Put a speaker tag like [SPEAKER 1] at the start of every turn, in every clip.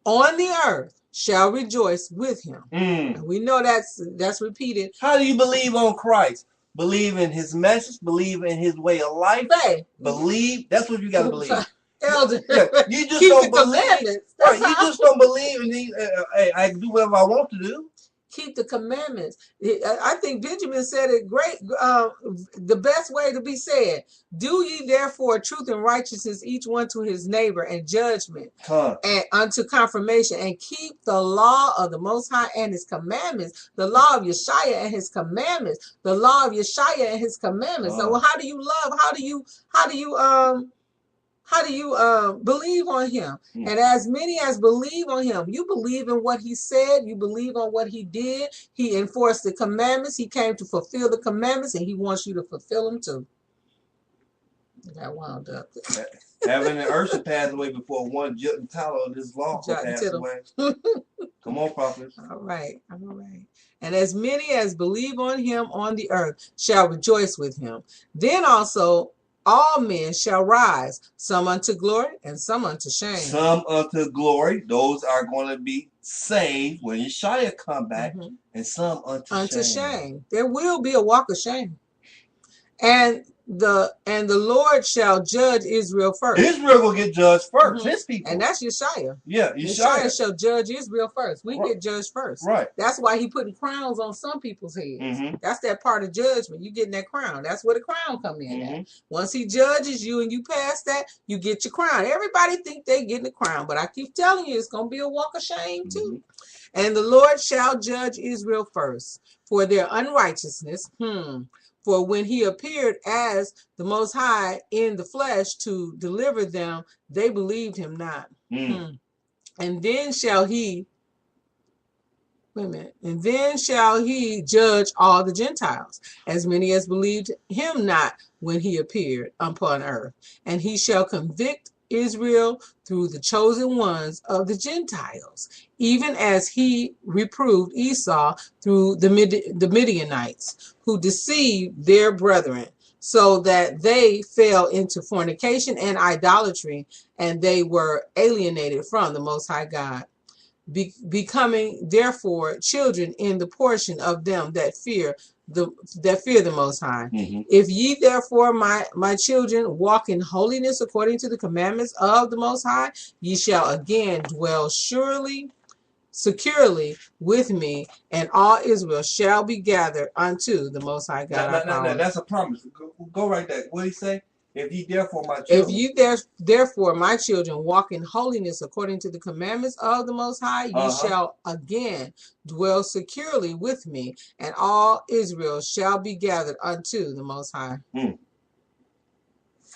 [SPEAKER 1] on the earth shall rejoice with him. And we know that's repeated.
[SPEAKER 2] How do you believe on Christ? Believe in his message, believe in his way of life.
[SPEAKER 1] Faith.
[SPEAKER 2] Believe. That's what you got to believe.
[SPEAKER 1] Elder,
[SPEAKER 2] yeah, you just
[SPEAKER 1] keep
[SPEAKER 2] don't
[SPEAKER 1] the
[SPEAKER 2] believe.
[SPEAKER 1] commandments.
[SPEAKER 2] Right, you just don't believe in these. Hey, I can do whatever I want to do.
[SPEAKER 1] Keep the commandments. I think Benjamin said it great. The best way to be said: do ye therefore truth and righteousness each one to his neighbor, and judgment and unto confirmation, and keep the law of the Most High and his commandments, the law of Yeshua and his commandments, the law of Yeshua and his commandments. So how do you love? How do you believe on him? And as many as believe on him, you believe in what he said, you believe on what he did. He enforced the commandments. He came to fulfill the commandments, and he wants you to fulfill them too. I got wound up.
[SPEAKER 2] Heaven and earth should pass away before one jot and tittle of this law will pass away. Come on, prophets.
[SPEAKER 1] All right. And as many as believe on him on the earth shall rejoice with him. Then also all men shall rise, some unto glory and some unto shame.
[SPEAKER 2] Some unto glory, those are going to be saved when Yeshua come back, and some unto shame.
[SPEAKER 1] There will be a walk of shame. And the Lord shall judge Israel first.
[SPEAKER 2] Israel will get judged first. His people.
[SPEAKER 1] And that's Yeshua.
[SPEAKER 2] Yeah,
[SPEAKER 1] Yeshua shall judge Israel first. We get judged first.
[SPEAKER 2] Right.
[SPEAKER 1] That's why he putting crowns on some people's heads. That's that part of judgment. You getting that crown. That's where the crown come in at. Once he judges you and you pass that, you get your crown. Everybody think they getting the crown, but I keep telling you, it's going to be a walk of shame too. And the Lord shall judge Israel first for their unrighteousness. For when he appeared as the Most High in the flesh to deliver them, they believed him not. And then shall he, and then shall he judge all the Gentiles, as many as believed him not when he appeared upon earth. And he shall convict Israel through the chosen ones of the Gentiles, even as he reproved Esau through the Midianites, who deceived their brethren, so that they fell into fornication and idolatry, and they were alienated from the Most High God, becoming therefore children in the portion of them that fear the Most High. If ye therefore, my children, walk in holiness according to the commandments of the Most High, ye shall again dwell securely with me, and all Israel shall be gathered unto the Most High God.
[SPEAKER 2] No, that's a promise. Go right there. What did he say? If ye therefore, my children.
[SPEAKER 1] If ye therefore, my children, walk in holiness according to the commandments of the Most High, ye shall again dwell securely with me, and all Israel shall be gathered unto the Most High.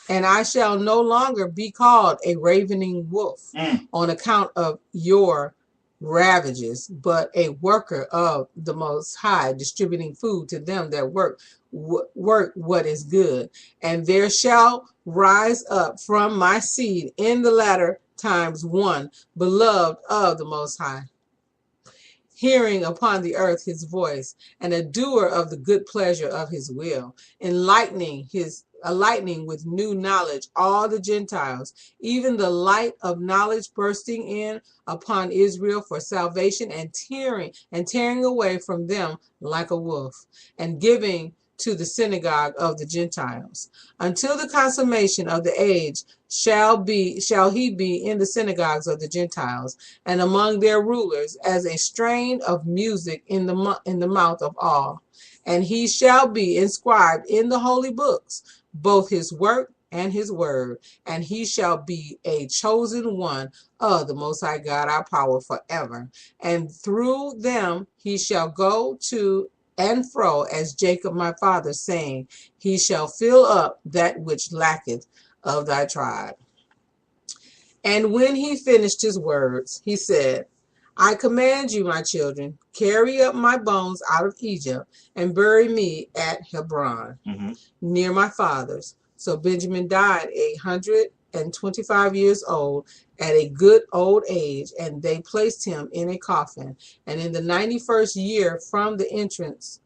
[SPEAKER 1] And I shall no longer be called a ravening wolf on account of your ravages, but a worker of the Most High, distributing food to them that work what is good. And there shall rise up from my seed in the latter times one beloved of the Most High, hearing upon the earth his voice, and a doer of the good pleasure of his will, enlightening with new knowledge all the Gentiles, even the light of knowledge bursting in upon Israel for salvation, and tearing away from them like a wolf, and giving to the synagogue of the Gentiles. Until the consummation of the age shall he be in the synagogues of the Gentiles, and among their rulers as a strain of music in the mouth of all. And he shall be inscribed in the holy books, both his work and his word, and he shall be a chosen one of the Most High God, our power forever. And through them he shall go to and fro as Jacob my father, saying, he shall fill up that which lacketh of thy tribe. And when he finished his words, he said, I command you, my children, carry up my bones out of Egypt and bury me at Hebron, near my fathers. So Benjamin died 100 and 25 years old, at a good old age, and they placed him in a coffin. And in the 91st year from the entrance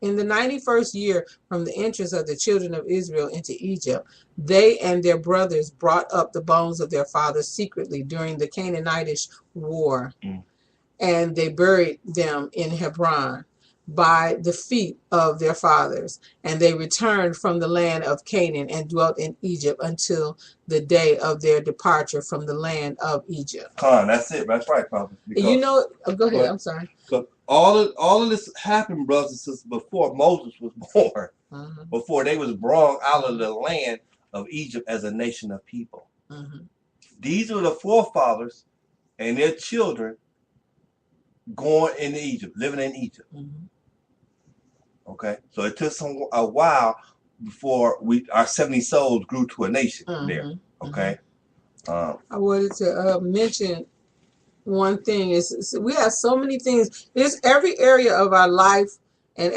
[SPEAKER 1] of the children of Israel into Egypt, they and their brothers brought up the bones of their fathers secretly during the Canaanitish war, and they buried them in Hebron by the feet of their fathers. And they returned from the land of Canaan and dwelt in Egypt until the day of their departure from the land of Egypt.
[SPEAKER 2] That's it. That's right, Prophet.
[SPEAKER 1] You know, go ahead. I'm sorry.
[SPEAKER 2] All of this happened, brothers and sisters, before Moses was born. Before they was brought out of the land of Egypt as a nation of people. These were the forefathers and their children going into Egypt, living in Egypt. Okay, so it took a while before our 70 souls grew to a nation there. Okay,
[SPEAKER 1] I wanted to mention one thing is we have so many things. There's every area of our life and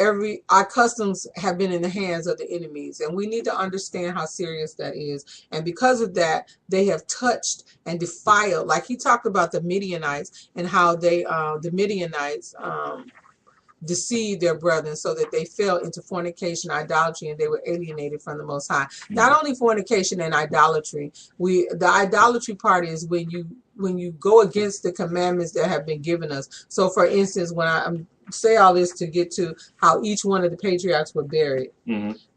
[SPEAKER 1] our customs have been in the hands of the enemies, and we need to understand how serious that is. And because of that, they have touched and defiled, like he talked about the Midianites and how the Midianites deceived their brethren so that they fell into fornication, idolatry, and they were alienated from the Most High. Not only fornication and idolatry, the idolatry part is when you go against the commandments that have been given us. So for instance, when I say all this to get to how each one of the patriarchs were buried,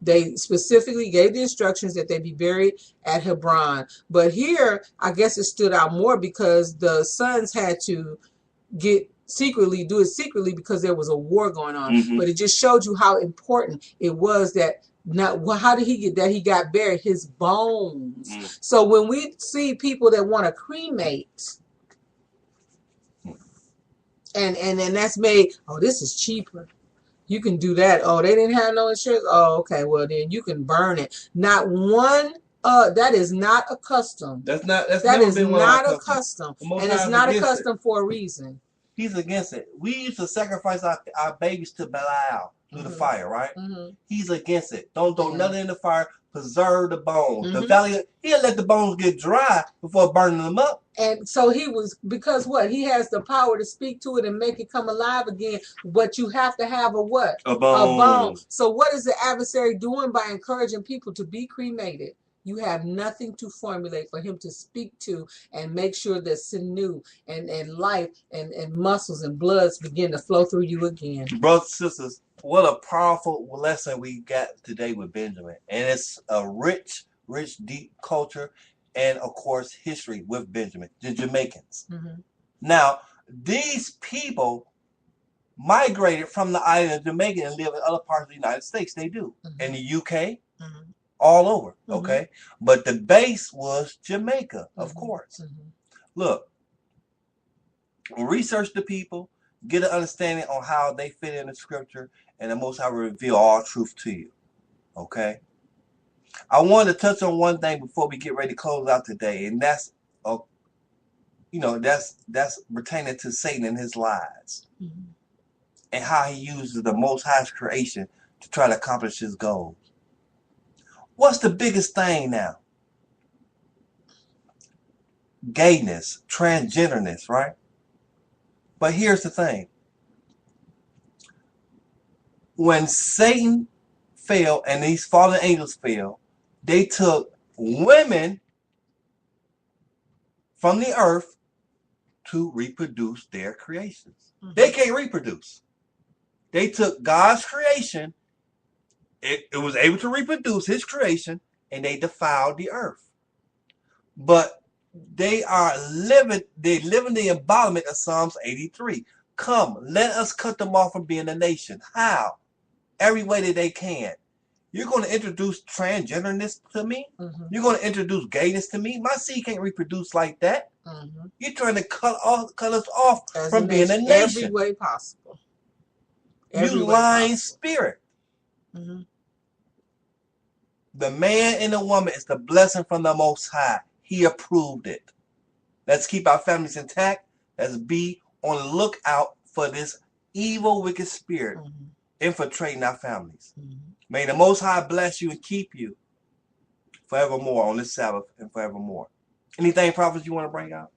[SPEAKER 1] they specifically gave the instructions that they be buried at Hebron. But here, I guess it stood out more because the sons had to do it secretly because there was a war going on. But it just showed you how important it was that how did he get that he got buried? His bones. So when we see people that want to cremate, and that's made, oh, this is cheaper. You can do that. Oh, they didn't have no insurance. Oh, okay. Well, then you can burn it. Not one. That is not a custom. That is not a custom, and it's not a custom for a reason.
[SPEAKER 2] He's against it. We used to sacrifice our babies to Belial through the fire, right? He's against it. Don't throw nothing in the fire. Preserve the bones. The valley, he'll let the bones get dry before burning them up.
[SPEAKER 1] And so because what? He has the power to speak to it and make it come alive again. But you have to have a what?
[SPEAKER 2] A bone.
[SPEAKER 1] So what is the adversary doing by encouraging people to be cremated? You have nothing to formulate for him to speak to and make sure that sinew and life and muscles and bloods begin to flow through you again.
[SPEAKER 2] Brothers and sisters, what a powerful lesson we got today with Benjamin. And it's a rich, deep culture and, of course, history with Benjamin, the Jamaicans. Now, these people migrated from the island of Jamaica and live in other parts of the United States. They do. In the UK. All over, okay? But the base was Jamaica, of course. Look, research the people, get an understanding on how they fit in the scripture, and the Most High will reveal all truth to you, okay? I wanted to touch on one thing before we get ready to close out today, and that's, that's pertaining to Satan and his lies, and how he uses the Most High's creation to try to accomplish his goals. What's the biggest thing now? Gayness, transgenderness, right? But here's the thing. When Satan fell and these fallen angels fell, they took women from the earth to reproduce their creations. They can't reproduce. They took God's creation. It was able to reproduce his creation, and they defiled the earth. But they live in the embodiment of Psalms 83. Come, let us cut them off from being a nation. How? Every way that they can. You're going to introduce transgenderness to me? You're going to introduce gayness to me? My seed can't reproduce like that. You're trying to cut us off from being a nation.
[SPEAKER 1] Every way possible.
[SPEAKER 2] You lying spirit. The man and the woman is the blessing from the Most High. He approved it. Let's keep our families intact. Let's be on the lookout for this evil, wicked spirit infiltrating our families. May the Most High bless you and keep you forevermore on this Sabbath and forevermore. Anything, prophets, you want to bring out?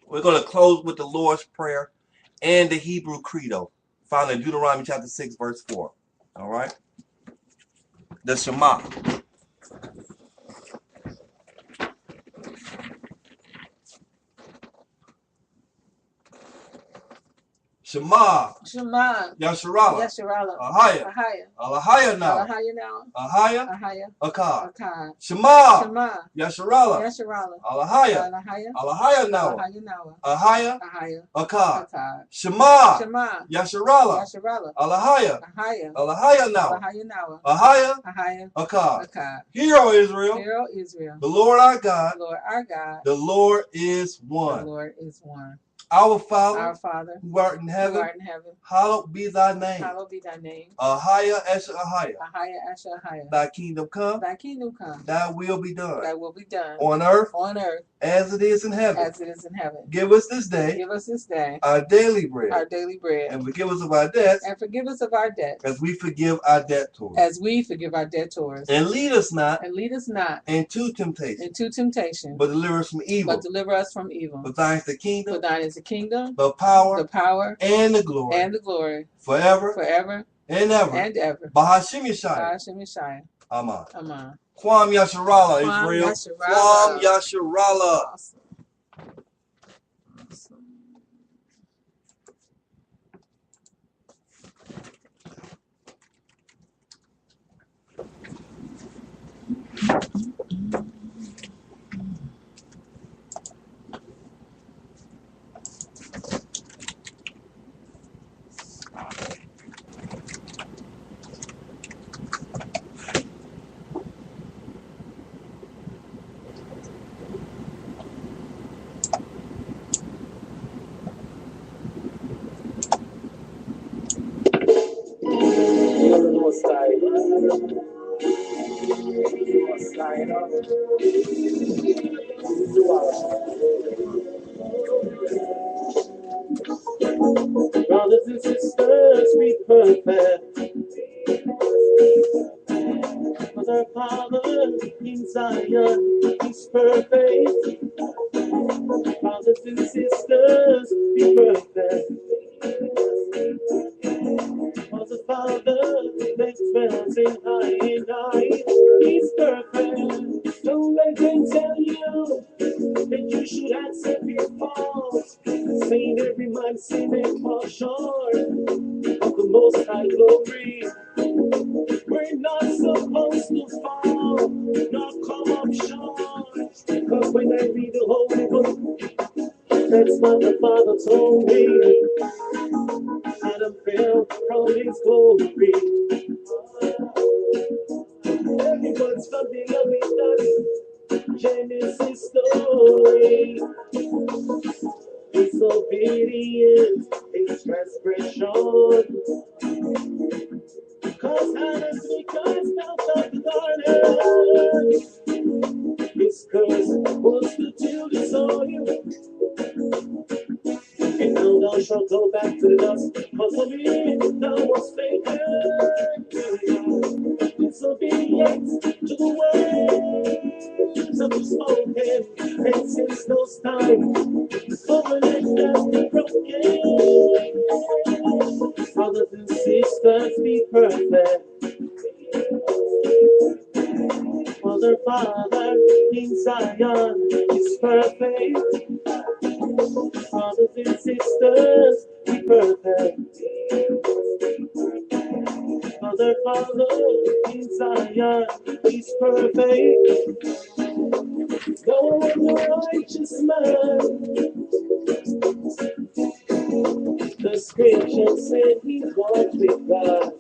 [SPEAKER 2] We're going to close with the Lord's Prayer and the Hebrew Credo, found in Deuteronomy chapter 6, verse 4. All right? The Shema. Shema.
[SPEAKER 1] Shema.
[SPEAKER 2] Yasharala.
[SPEAKER 1] Yasharala.
[SPEAKER 2] Ahaya.
[SPEAKER 1] Ahaya.
[SPEAKER 2] Alahaya now.
[SPEAKER 1] Alahaya now.
[SPEAKER 2] Ahaya.
[SPEAKER 1] Ahaya.
[SPEAKER 2] Akkad.
[SPEAKER 1] Akkad.
[SPEAKER 2] Shema.
[SPEAKER 1] Shema.
[SPEAKER 2] Yasharala.
[SPEAKER 1] Yasharala.
[SPEAKER 2] Alahaya.
[SPEAKER 1] Alahaya.
[SPEAKER 2] Alahaya now.
[SPEAKER 1] Alahaya now.
[SPEAKER 2] Ahaya.
[SPEAKER 1] Ahaya.
[SPEAKER 2] Akkad.
[SPEAKER 1] Akkad.
[SPEAKER 2] Shema.
[SPEAKER 1] Shema.
[SPEAKER 2] Yasharala.
[SPEAKER 1] Yasharala.
[SPEAKER 2] Alahaya.
[SPEAKER 1] Ahaya.
[SPEAKER 2] Alahaya now.
[SPEAKER 1] Alahaya now.
[SPEAKER 2] Ahaya.
[SPEAKER 1] Ahaya.
[SPEAKER 2] Akkad.
[SPEAKER 1] Akkad.
[SPEAKER 2] Hear, O Israel.
[SPEAKER 1] Hear, O Israel.
[SPEAKER 2] The Lord our God.
[SPEAKER 1] The Lord our God.
[SPEAKER 2] The Lord is one.
[SPEAKER 1] The Lord is one.
[SPEAKER 2] Our Father.
[SPEAKER 1] Our Father.
[SPEAKER 2] Who art in heaven.
[SPEAKER 1] Who art in heaven.
[SPEAKER 2] Hallowed be thy name.
[SPEAKER 1] Hallowed be thy name.
[SPEAKER 2] Ahaya Esha Ahaya.
[SPEAKER 1] Ahaya Asha Ahaya.
[SPEAKER 2] Thy kingdom come.
[SPEAKER 1] Thy kingdom come.
[SPEAKER 2] Thy will be done.
[SPEAKER 1] Thy will be done.
[SPEAKER 2] On earth.
[SPEAKER 1] On earth.
[SPEAKER 2] As it is in heaven.
[SPEAKER 1] As it is in heaven.
[SPEAKER 2] Give us this day.
[SPEAKER 1] Give us this day.
[SPEAKER 2] Our daily bread.
[SPEAKER 1] Our daily bread.
[SPEAKER 2] And forgive us of our debts.
[SPEAKER 1] And forgive us of our debts.
[SPEAKER 2] As we forgive our debtors.
[SPEAKER 1] As we forgive our debtors.
[SPEAKER 2] And lead us not.
[SPEAKER 1] And lead us not.
[SPEAKER 2] Into temptation.
[SPEAKER 1] Into temptation.
[SPEAKER 2] But deliver us from evil.
[SPEAKER 1] But deliver us from evil.
[SPEAKER 2] For thine is the kingdom.
[SPEAKER 1] For thine is the kingdom.
[SPEAKER 2] The power.
[SPEAKER 1] The power.
[SPEAKER 2] And the glory.
[SPEAKER 1] And the glory.
[SPEAKER 2] Forever.
[SPEAKER 1] Forever.
[SPEAKER 2] And ever.
[SPEAKER 1] And ever.
[SPEAKER 2] Bahashim Yeshaya.
[SPEAKER 1] Bahashim Yeshaya.
[SPEAKER 2] Amen.
[SPEAKER 1] Amen.
[SPEAKER 2] Kwam Yasharala, Israel. Kwam Yasharala.
[SPEAKER 1] Awesome.
[SPEAKER 3] Brothers and sisters, be perfect. Cause our Father in Zion is perfect. Brothers and sisters, be perfect. Cause the Father that dwells in high and high is perfect. Don't let them tell you that you should accept your faults. Saying every man sin and fall short of the Most High glory. We're not supposed to fall, not come up short. Cause when I read the Holy Book, that's what the Father told me. Adam fell from his glory. Everyone's familiar with that Genesis story. Disobedience is transgression. Cause Adam's because out of the garden. His curse was to till the soil. And now thou shalt go back to the dust. Cause of it thou was taken. Disobedience to the words of the spoken. And since those times, the covenant has been broken. Brothers and sisters, be perfect. Mother, Father in Zion is perfect. Brothers and sisters, be perfect. Mother, Father in Zion is perfect. No righteous man. The scripture said he walked with God.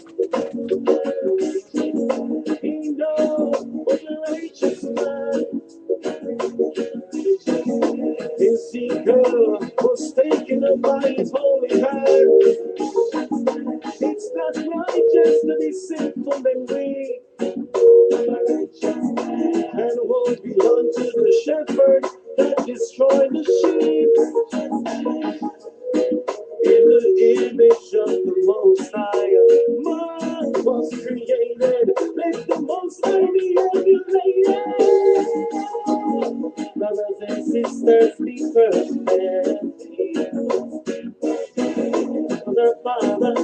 [SPEAKER 3] He knows what the righteous man. His secret was taken up by his holy hand. It's not righteous to be sinful and weak. And won't belong to the shepherd that destroyed the sheep. In the image of the Most High, man was created. Let the Most High be emulated. mothers be perfect. The Father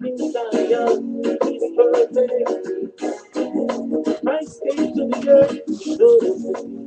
[SPEAKER 3] in Zion is perfect. Christ came to the earth, shows us